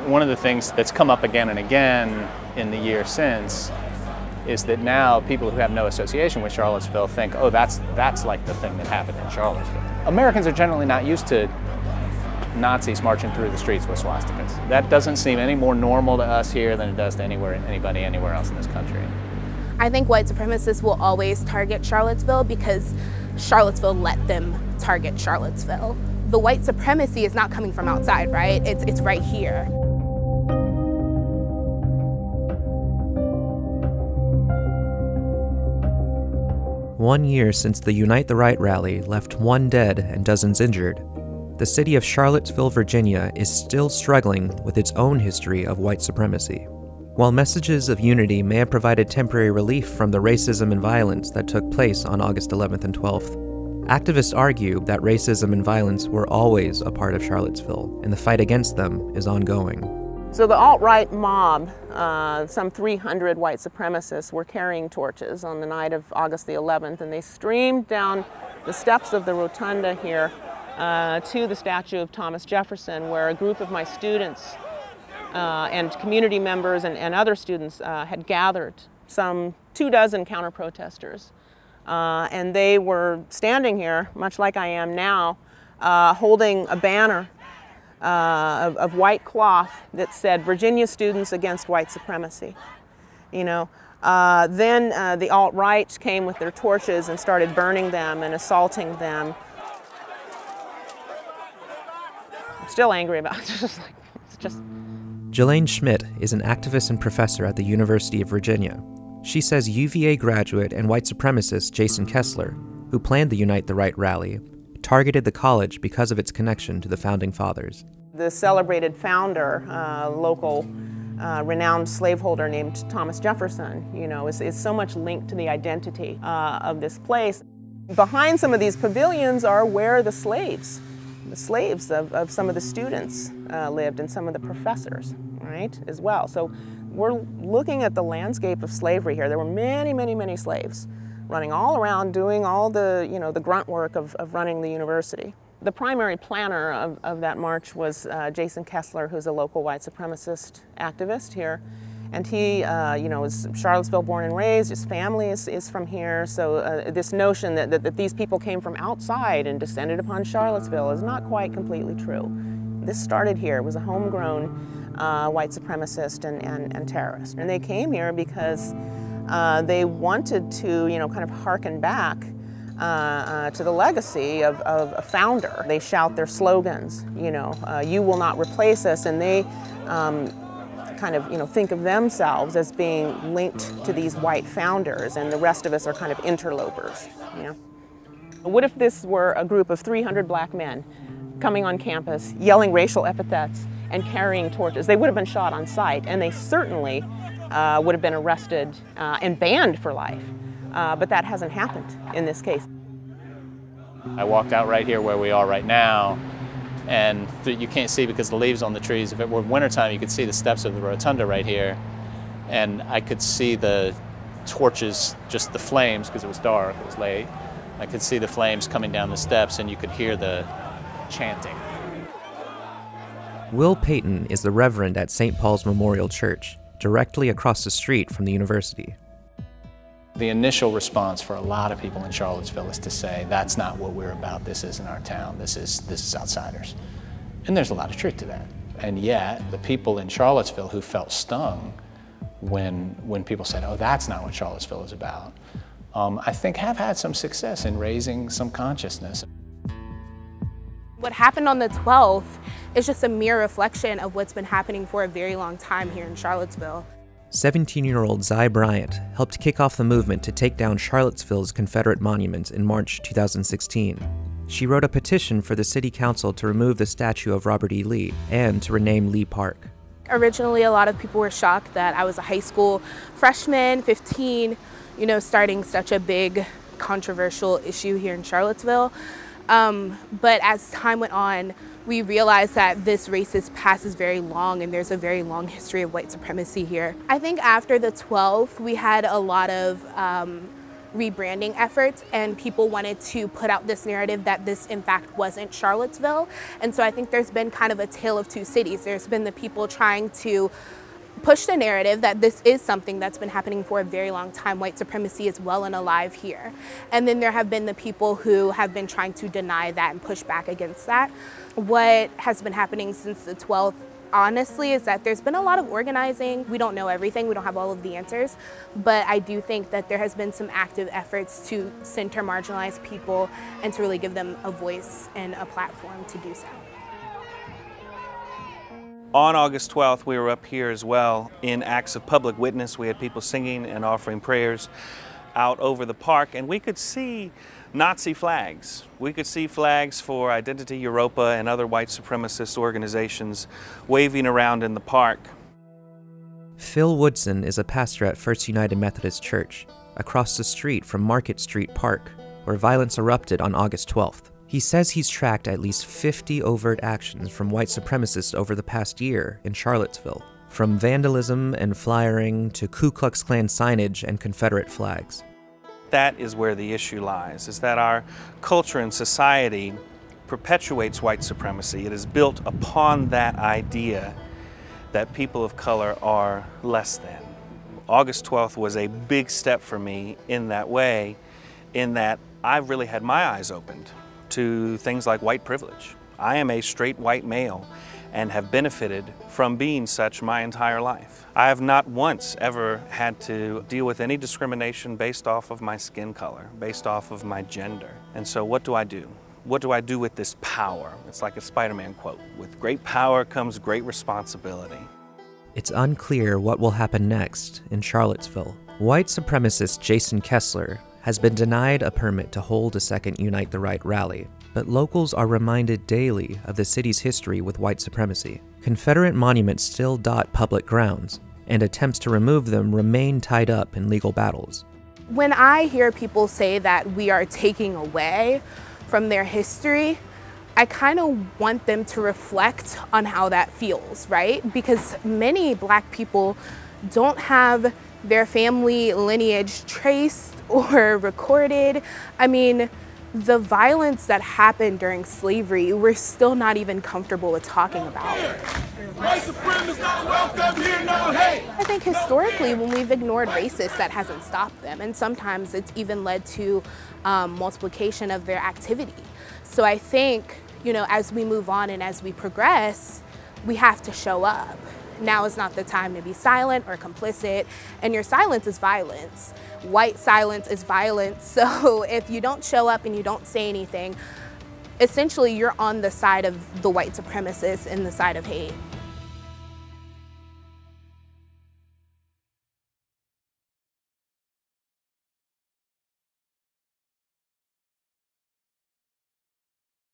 One of the things that's come up again and again in the year since is that now people who have no association with Charlottesville think, oh, that's like the thing that happened in Charlottesville. Americans are generally not used to Nazis marching through the streets with swastikas. That doesn't seem any more normal to us here than it does to anybody anywhere else in this country. I think white supremacists will always target Charlottesville because Charlottesville let them target Charlottesville. The white supremacy is not coming from outside, right? It's right here. One year since the Unite the Right rally left 1 dead and dozens injured, the city of Charlottesville, Virginia is still struggling with its own history of white supremacy. While messages of unity may have provided temporary relief from the racism and violence that took place on August 11th and 12th, activists argue that racism and violence were always a part of Charlottesville, and the fight against them is ongoing. So the alt-right mob, some 300 white supremacists, were carrying torches on the night of August the 11th, and they streamed down the steps of the rotunda here to the statue of Thomas Jefferson, where a group of my students and community members and other students had gathered, some 24 counter-protesters. And they were standing here, much like I am now, holding a banner of white cloth that said, "Virginia students against white supremacy." You know, then the alt-right came with their torches and started burning them and assaulting them. I'm still angry about it. It's just... Jelaine Schmidt is an activist and professor at the University of Virginia. She says UVA graduate and white supremacist Jason Kessler, who planned the Unite the Right rally, targeted the college because of its connection to the Founding Fathers. The celebrated founder, local renowned slaveholder named Thomas Jefferson, you know, is so much linked to the identity of this place. Behind some of these pavilions are where the slaves of some of the students lived and some of the professors, right, as well. So we're looking at the landscape of slavery here. There were many, many, many slaves running all around, doing all the, you know, the grunt work of running the university. The primary planner of that march was Jason Kessler, who's a local white supremacist activist here. And he, you know, is Charlottesville born and raised. His family is from here. So this notion that these people came from outside and descended upon Charlottesville is not quite completely true. This started here. It was a homegrown white supremacist and terrorist. And they came here because they wanted to, you know, kind of harken back to the legacy of a founder. They shout their slogans, you know, "You will not replace us," and they kind of, you know, think of themselves as being linked to these white founders, and the rest of us are kind of interlopers, you know. What if this were a group of 300 black men coming on campus, yelling racial epithets and carrying torches? They would have been shot on sight, and they certainly would have been arrested and banned for life. But that hasn't happened in this case. I walked out right here where we are right now, and you can't see because the leaves on the trees. If it were wintertime, you could see the steps of the rotunda right here, and I could see the torches, just the flames, because it was dark, it was late. I could see the flames coming down the steps, and you could hear the chanting. Will Payton is the reverend at St. Paul's Memorial Church, directly across the street from the university. The initial response for a lot of people in Charlottesville is to say, that's not what we're about, this isn't our town, this is outsiders. And there's a lot of truth to that. And yet, the people in Charlottesville who felt stung when people said, oh, that's not what Charlottesville is about, I think have had some success in raising some consciousness. What happened on the 12th is just a mere reflection of what's been happening for a very long time here in Charlottesville. 17-year-old Zy Bryant helped kick off the movement to take down Charlottesville's Confederate monuments in March 2016. She wrote a petition for the city council to remove the statue of Robert E. Lee and to rename Lee Park. Originally, a lot of people were shocked that I was a high school freshman, 15, you know, starting such a big controversial issue here in Charlottesville. But as time went on, we realized that this racist past is very long, and there's a very long history of white supremacy here. I think after the 12th, we had a lot of rebranding efforts, and people wanted to put out this narrative that this in fact wasn't Charlottesville. And so I think there's been kind of a tale of two cities. There's been the people trying to push the narrative that this is something that's been happening for a very long time. White supremacy is well and alive here. And then there have been the people who have been trying to deny that and push back against that. What has been happening since the 12th, honestly, is that there's been a lot of organizing. We don't know everything, we don't have all of the answers, but I do think that there has been some active efforts to center marginalized people and to really give them a voice and a platform to do so. On August 12th, we were up here as well in acts of public witness. We had people singing and offering prayers out over the park, and we could see Nazi flags. We could see flags for Identity Europa and other white supremacist organizations waving around in the park. Phil Woodson is a pastor at First United Methodist Church, across the street from Market Street Park, where violence erupted on August 12th. He says he's tracked at least 50 overt actions from white supremacists over the past year in Charlottesville, from vandalism and flyering to Ku Klux Klan signage and Confederate flags. That is where the issue lies, is that our culture and society perpetuates white supremacy. It is built upon that idea that people of color are less than. August 12th was a big step for me in that way, in that I've really had my eyes opened to things like white privilege. I am a straight white male and have benefited from being such my entire life. I have not once ever had to deal with any discrimination based off of my skin color, based off of my gender. And so what do I do? What do I do with this power? It's like a Spider-Man quote, with great power comes great responsibility. It's unclear what will happen next in Charlottesville. White supremacist Jason Kessler has been denied a permit to hold a second Unite the Right rally, but locals are reminded daily of the city's history with white supremacy. Confederate monuments still dot public grounds, and attempts to remove them remain tied up in legal battles. When I hear people say that we are taking away from their history, I kind of want them to reflect on how that feels, right? Because many Black people don't have their family lineage traced or recorded. I mean, the violence that happened during slavery, we're still not even comfortable with talking about. White supremacists not welcome here, no hate. I think historically, when we've ignored racists, that hasn't stopped them. And sometimes it's even led to multiplication of their activity. So I think, you know, as we move on and as we progress, we have to show up. Now is not the time to be silent or complicit, and your silence is violence. White silence is violence, so if you don't show up and you don't say anything, essentially you're on the side of the white supremacists and the side of hate.